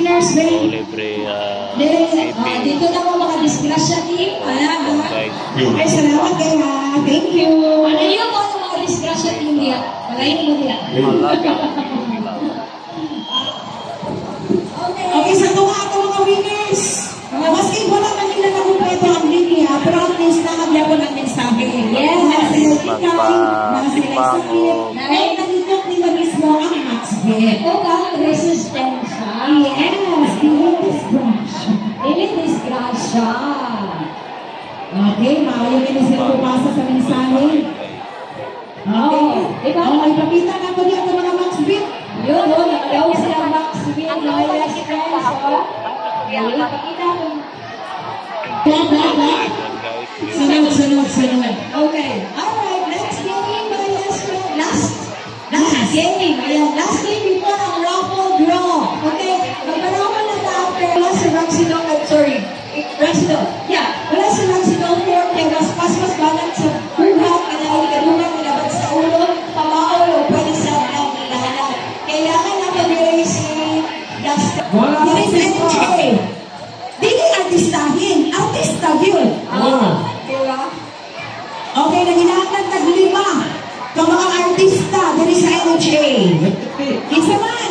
winners, babe. Libre, dito na mo mga disgrasya team. Ayan, ha? Okay, salamat kayo, ha? Thank you. Ano yun po ang mga disgrasya team niya? Malayo mo niya. Okay, sa tunga ako mga winners. Maski wala kanila na kumpleto ang linya, pero at least nakaglapo ng mensahe. Yes, nakasalaysakit, kahit nalitok nila mismo ang Maxbet. O ka, resistensya. Yes, dili disgrasya. Okay, maayon nila sila pupasa sa mensahe. Okay, ipakita na ko niya ang mga Maxbet. Yun, nakalaw sila Maxbet. Ipakita ko. Sunod. Okay. Alright, next game. Last game. Ayan, last game before ang raffle draw. Okay, magpanawan na after. Wala si Roxino, sorry. Roxino. Yeah, wala si Roxino 4. Kaya mas balat sa buhat. Kaya ikaduhan nilabas sa ulo. Pamao, pwede sa lang nilahanap. Kailangan na mag-racing. Here is NJ. Dili artistahin. Artista yun. Diba? Okay, nanginahan tag-5. Ito mga artista, dili sa NJ. Isa man,